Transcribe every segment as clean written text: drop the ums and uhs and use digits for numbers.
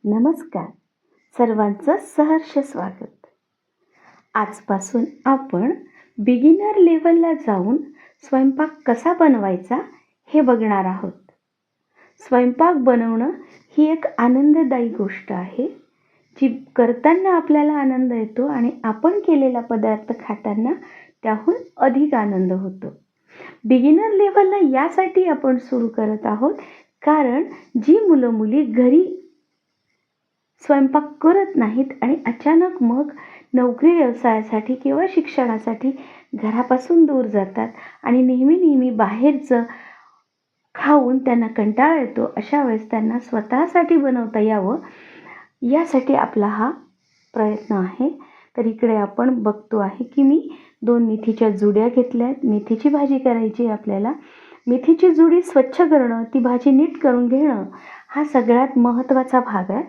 नमस्कार. सर्वांचं सहर्ष स्वागत. आजपासून आपण बिगिनर लेवलला जाऊन स्वयंपाक कसा बनवायचा हे बघणार आहोत. स्वयंपाक बनवणं ही एक आनंददायी गोष्ट आहे, जी करताना आपल्याला आनंद येतो आणि आपण केलेला पदार्थ खाताना त्याहून अधिक आनंद होतो. बिगिनर लेवलला यासाठी आपण सुरू करत आहोत कारण जी मुलं मुली घरी स्वयंपाक करत नाहीत आणि अचानक मग नोकरी व्यवसायासाठी किंवा शिक्षणासाठी घरापासून दूर जातात आणि नेहमी बाहेरचं खाऊन त्यांना कंटाळा येतो, अशा वेळेस त्यांना स्वतःसाठी बनवता यावं यासाठी आपला हा प्रयत्न आहे. तर इकडे आपण बघतो आहे की मी 2 मेथीच्या जुड्या घेतल्या आहेत. मेथीची भाजी करायची आपल्याला. मेथीची जुडी स्वच्छ करणं, ती भाजी नीट करून घेणं हा सगळ्यात महत्त्वाचा भाग आहे.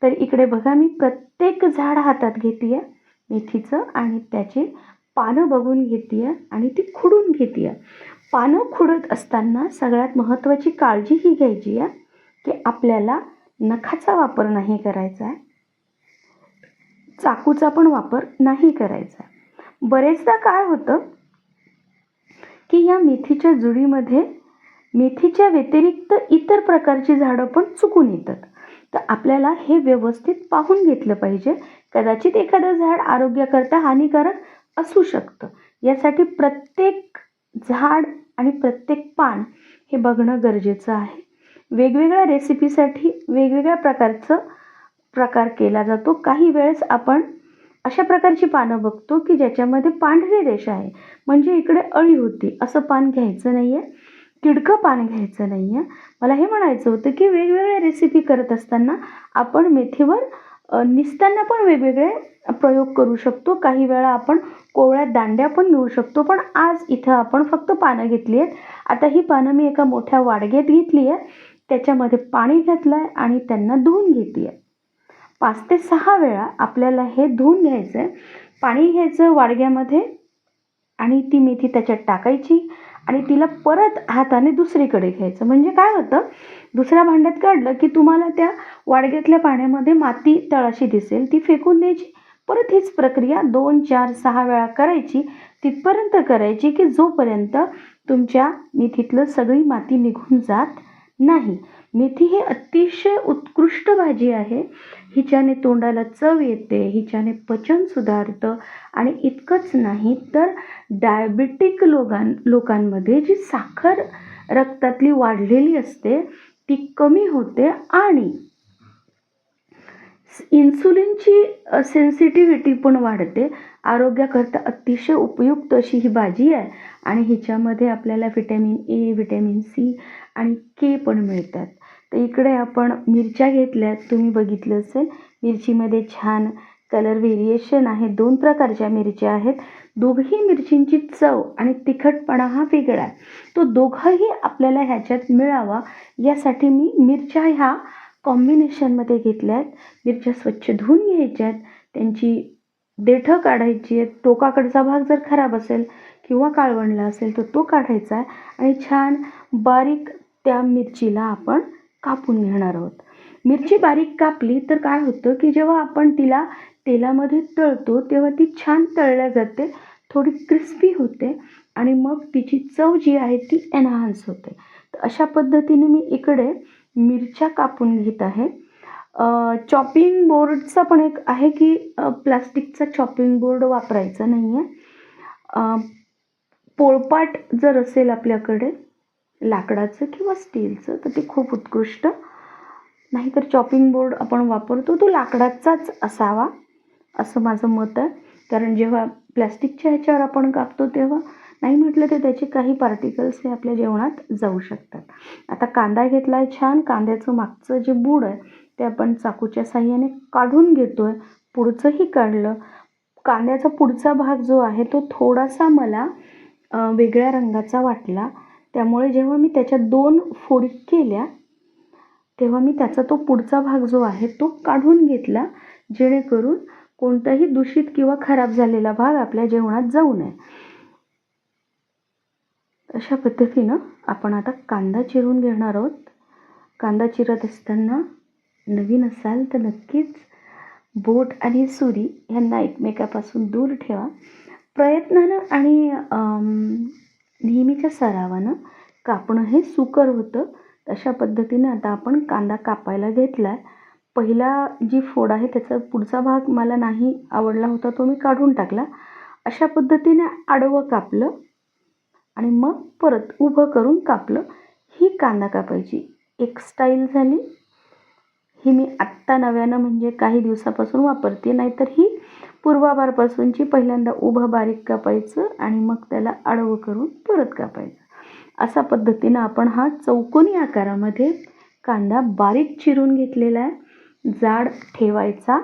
तर इकडे बघा, मी प्रत्येक झाड हातात घेते आहे मेथीचं आणि त्याची पानं बघून घेते आहे आणि ती खुडून घेते आहे. पानं खुडत असताना सगळ्यात महत्त्वाची काळजी ही घ्यायची आहे की आपल्याला नखाचा वापर नाही करायचा आहे, चाकूचा पण वापर नाही करायचा. बरेचदा काय होतं की या मेथीच्या जुडीमध्ये मेथीच्या व्यतिरिक्त इतर प्रकारची झाडं पण चुकून येतात. तर आपल्याला हे व्यवस्थित पाहून घेतलं पाहिजे. कदाचित एखादं झाड आरोग्याकरता हानिकारक असू शकतं. यासाठी प्रत्येक झाड आणि प्रत्येक पान हे बघणं गरजेचं आहे. वेगवेगळ्या रेसिपीसाठी वेगवेगळ्या प्रकार केला जातो. काही वेळेस आपण अशा प्रकारची पानं बघतो की ज्याच्यामध्ये पांढरी रेषा आहे, म्हणजे इकडे अळी होती, असं पान घ्यायचं नाही आहे, तिडकं पान घ्यायचं नाही आहे. मला हे म्हणायचं होतं की वेगवेगळ्या रेसिपी करत असताना आपण मेथीवर निसताना पण वेगवेगळे प्रयोग करू शकतो. काही वेळा आपण कोवळ्या दांड्या पण घेऊ शकतो, पण आज इथं आपण फक्त पानं घेतली आहेत. आता ही पानं मी एका मोठ्या वाडग्यात घेतली आहे, त्याच्यामध्ये पाणी घातलं आहे आणि त्यांना धुवून घेते आहे. 5 ते 6 वेळा आपल्याला हे धुवून घ्यायचं आहे. पाणी घ्यायचं वाडग्यामध्ये आणि ती मेथी त्याच्यात टाकायची आणि तिला परत हाताने दुसरीकडे घ्यायचं. म्हणजे काय होतं, दुसऱ्या भांड्यात काढलं की तुम्हाला त्या वाडग्यातल्या पाण्यामध्ये माती तळाशी दिसेल, ती फेकून द्यायची. परत हीच प्रक्रिया 2, 4, 6 वेळा करायची. तिथपर्यंत करायची की जोपर्यंत तुमच्या मेथीतलं सगळी माती निघून जात नाही. मेथी ही अतिशय उत्कृष्ट भाजी आहे. हिच्याने तोंडाला चव येते, हिच्याने पचन सुधारतं आणि इतकंच नाही तर डायबिटिक लोकांमध्ये जी साखर रक्तातली वाढलेली असते ती कमी होते आणि इन्सुलिनची सेन्सिटिव्हिटी पण वाढते. आरोग्याकरता अतिशय उपयुक्त अशी ही भाजी आहे आणि हिच्यामध्ये आपल्याला व्हिटॅमिन ए, व्हिटॅमिन सी आणि के पण मिळतात. तर इकडे आपण मिरच्या घेतल्यात, तुम्ही बघितलं असेल. मिरचीमध्ये छान कलर व्हेरिएशन आहे. 2 प्रकारच्या मिरच्या आहेत. दोघी मिरचींची चव आणि तिखटपणा हा वेगळा आहे. तो दोघंही आपल्याला ह्याच्यात मिळावा यासाठी मी मिरच्या ह्या कॉम्बिनेशनमध्ये घेतल्या आहेत. मिरच्या स्वच्छ धुवून घ्यायच्या आहेत, त्यांची देठं काढायची आहेत. टोकाकडचा भाग जर खराब असेल किंवा काळवंडला असेल तर तो काढायचा आहे आणि छान बारीक त्या मिरचीला आपण कापून घेणार आहोत. मिरची बारीक कापली तर काय होतं की जेव्हा आपण तिला तेलामध्ये तळतो तेव्हा ती छान तळल्या जाते, थोडी क्रिस्पी होते आणि मग तिची चव जी आहे ती एनहान्स होते. तर अशा पद्धतीने मी इकडे मिरच्या कापून घेत आहे. चॉपिंग बोर्डचा पण एक आहे की प्लास्टिकचा चॉपिंग बोर्ड वापरायचा नाही आहे. पोळपाट जर असेल आपल्याकडे लाकडाचं किंवा स्टीलचं तर ते खूप उत्कृष्ट. नाहीतर चॉपिंग बोर्ड आपण वापरतो तो लाकडाचाच असावा असं माझं मत आहे. कारण जेव्हा प्लॅस्टिकच्या ह्याच्यावर आपण कापतो तेव्हा नाही म्हटलं तर त्याचे काही पार्टिकल्स हे आपल्या जेवणात जाऊ शकतात. आता कांदा घेतला आहे छान. कांद्याचं मागचं जे बूड आहे ते आपण चाकूच्या साहाय्याने काढून घेतो आहे. पुढचंही काढलं. कांद्याचा पुढचा भाग जो आहे तो थोडासा मला वेगळ्या रंगाचा वाटला, त्यामुळे जेव्हा मी त्याच्या 2 फोडी केल्या तेव्हा मी त्याचा तो पुढचा भाग जो आहे तो काढून घेतला, जेणेकरून कोणताही दूषित किंवा खराब झालेला भाग आपल्या जेवणात जाऊ नये. अशा पद्धतीनं आपण आता कांदा चिरून घेणार आहोत. कांदा चिरत असताना नवीन असाल तर नक्कीच बोट आणि सुरी ह्यांना एकमेकापासून दूर ठेवा. प्रयत्नानं आणि नेहमीच्या सरावानं कापणं हे सुकर होतं. तशा पद्धतीने आता आपण कांदा कापायला घेतला आहे. पहिला जी फोड आहे त्याचा पुढचा भाग मला नाही आवडला होता, तो मी काढून टाकला. अशा पद्धतीने आडवं कापलं आणि मग परत उभं करून कापलं. ही कांदा कापायची एक स्टाईल झाली. ही मी आत्ता नव्यानं म्हणजे काही दिवसापासून वापरते, नाहीतर ही पूर्वापारपासूनची पहिल्यांदा उभं बारीक कापायचं आणि मग त्याला आडवं करून परत कापायचं. अशा पद्धतीनं आपण हा चौकोनी आकारामध्ये कांदा बारीक चिरून घेतलेला आहे. जाड ठेवायचा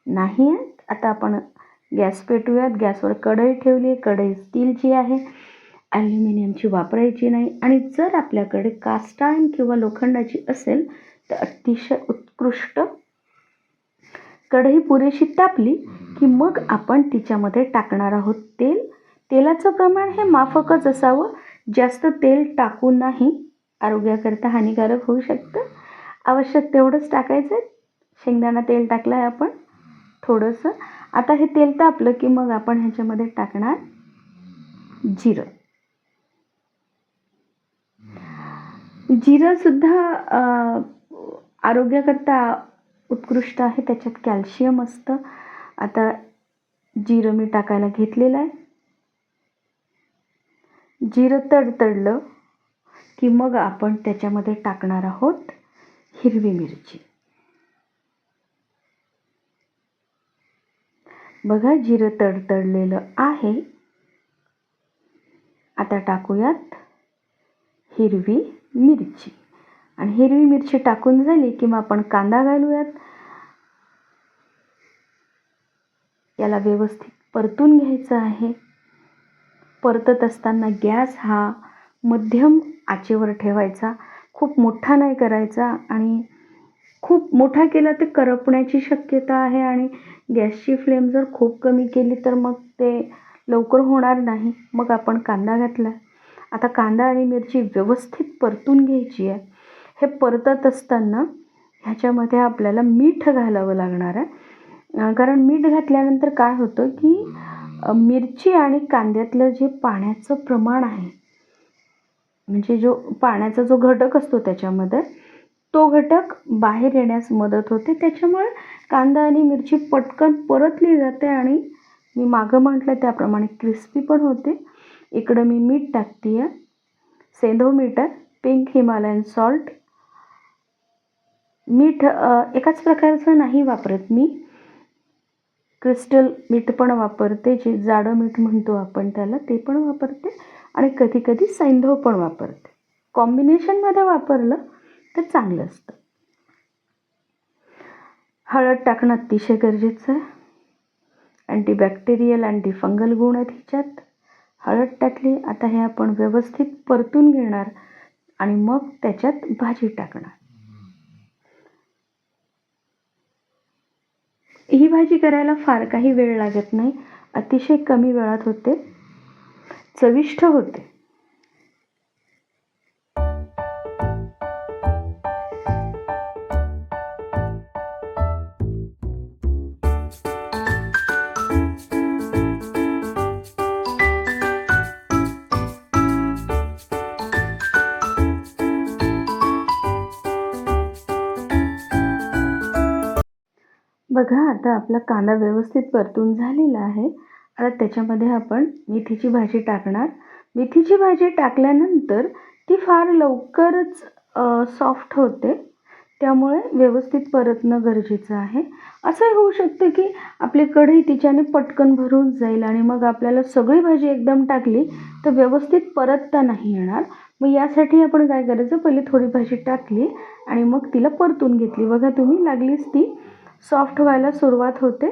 नाही आहे. आता आपण गॅस पेटवूयात. गॅसवर कढई ठेवली आहे. कढई स्टीलची आहे, ॲल्युमिनियमची वापरायची नाही. आणि जर आपल्याकडे कास्ट आयर्न किंवा लोखंडाची असेल तर अतिशय उत्कृष्ट. कढई पुरेशी तापली की मग आपण तिच्यामध्ये टाकणार आहोत तेल. तेलाचं प्रमाण हे माफकच असावं. जास्त तेल टाकू नाही, आरोग्याकरता हानिकारक होऊ शकतं. आवश्यक तेवढंच टाकायचं आहे. शेंगदाणा तेल टाकलं आहे आपण थोडंसं. आता हे तेल तापलं की मग आपण ह्याच्यामध्ये टाकणार जिरं. जिरंसुद्धा आरोग्याकरता उत्कृष्ट आहे, त्याच्यात कॅल्शियम असतं. आता जिरं मी टाकायला घेतलेलं आहे. जिरं तडतडलं की मग आपण त्याच्यामध्ये टाकणार आहोत हिरवी मिरची. बघा जिरं तडतडलेलं आहे. आता टाकूयात हिरवी मिरची. आणि हिरवी मिरची टाकून झाली की मग आपण कांदा घालूयात. याला व्यवस्थित परतून घ्यायचं आहे. परतत असताना गॅस हा मध्यम आचेवर ठेवायचा. खूप मोठा नाही करायचा, आणि खूप मोठा केला तर करपण्याची शक्यता आहे. आणि गॅसची फ्लेम जर खूप कमी केली तर मग ते लवकर होणार नाही. मग आपण कांदा घातला. आता कांदा आणि मिरची व्यवस्थित परतून घ्यायची आहे. हे परतत असताना ह्याच्यामध्ये आपल्याला मीठ घालावं लागणार आहे. कारण मीठ घातल्यानंतर काय होतं की मिरची आणि कांद्यातलं जे पाण्याचं प्रमाण आहे, म्हणजे जो पाण्याचा जो घटक असतो त्याच्यामध्ये, तो घटक बाहेर येण्यास मदत होते. त्याच्यामुळे कांदा आणि मिरची पटकन परतली जाते आणि मी मागं म्हटलं त्याप्रमाणे क्रिस्पी पण होते. इकडं मी मीठ टाकते आहे. सेंधव मीठ आहे, पिंक हिमालयन सॉल्ट. मीठ एकाच प्रकारचं नाही वापरत मी. क्रिस्टल मीठ पण वापरते, जे जाडं मीठ म्हणतो आपण त्याला, ते पण वापरते. आणि कधी कधी सैंधव पण वापरते. कॉम्बिनेशनमध्ये वापरलं तर चांगलं असतं. हळद टाकणं अतिशय गरजेचं आहे. अँटीबॅक्टेरियल अँटीफंगल गुण आहेत ह्याच्यात. हळद टाकली. आता हे आपण व्यवस्थित परतून घेणार आणि मग त्याच्यात भाजी टाकणार. ही भाजी करायला फार काही वेळ लागत नाही. अतिशय कमी वेळात होते, चविष्ट होते. बघा आता आपला कांदा व्यवस्थित परतून झालेला आहे. आता त्याच्यामध्ये आपण मेथीची भाजी टाकणार. मेथीची भाजी टाकल्यानंतर ती फार लवकरच सॉफ्ट होते, त्यामुळे व्यवस्थित परतणं गरजेचं आहे. असंही होऊ शकतं की आपली कढई तिच्याने पटकन भरून जाईल आणि मग आपल्याला सगळी भाजी एकदम टाकली तर व्यवस्थित परतता नाही येणार. मग यासाठी आपण काय करायचं, पहिले थोडी भाजी टाकली आणि मग तिला परतून घेतली. बघा तुम्ही, लागलीच ती सॉफ्ट व्हायला सुरुवात होते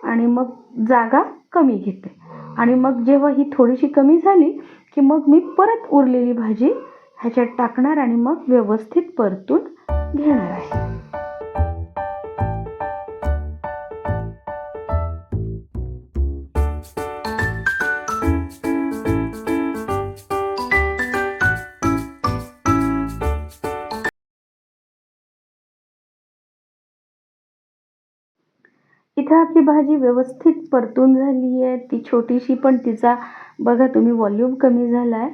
आणि मग जागा कमी घेते. आणि मग जेव्हा ही थोडीशी कमी झाली की मग मी परत उरलेली भाजी ह्याच्यात टाकणार आणि मग व्यवस्थित परतून घेणार आहे. इथं आपली भाजी व्यवस्थित परतून झाली आहे. ती छोटीशी पण तिचा बघा तुम्ही व्हॉल्यूम कमी झाला आहे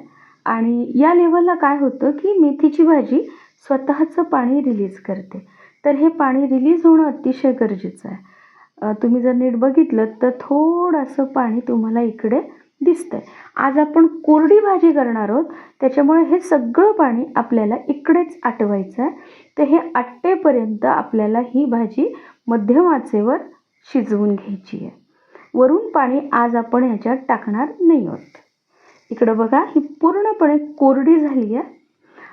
आणि या लेव्हलला काय होतं की मेथीची भाजी स्वतःचं पाणी रिलीज करते. तर हे पाणी रिलीज होणं अतिशय गरजेचं आहे. तुम्ही जर नीट बघितलं तर थोडंसं पाणी तुम्हाला इकडे दिसतंय. आज आपण कोरडी भाजी करणार आहोत, त्याच्यामुळे हे सगळं पाणी आपल्याला इकडेच आटवायचं आहे. तर हे आटेपर्यंत आपल्याला ही भाजी मध्यम आचेवर शिजवून घ्यायची आहे. वरून पाणी आज आपण ह्याच्यात टाकणार नाही आहोत. इकडं बघा ही पूर्णपणे कोरडी झाली आहे.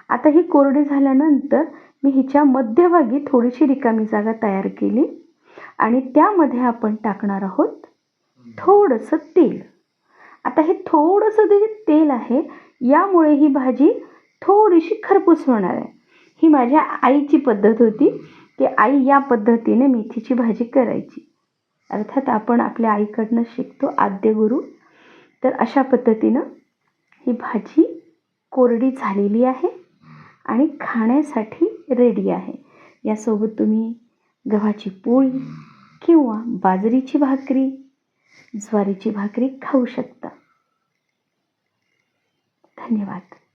आता ही कोरडी झाल्यानंतर मी हिच्या मध्यभागी थोडीशी रिकामी जागा तयार केली आणि त्यामध्ये आपण टाकणार आहोत थोडंसं तेल. आता हे थोडंसं जे तेल आहे यामुळे ही भाजी थोडीशी खरपूस होणार आहे. ही माझ्या आईची पद्धत होती की आई या पद्धतीने मेथीची भाजी करायची. अर्थात आपण आपल्या आईकडनं शिकतो आद्य गुरु. तर अशा पद्धतीनं ही भाजी कोरडी झालेली आहे आणि खाण्यासाठी रेडी आहे. यासोबत तुम्ही गव्हाची पोळी किंवा बाजरीची भाकरी, ज्वारीची भाकरी खाऊ शकता. धन्यवाद.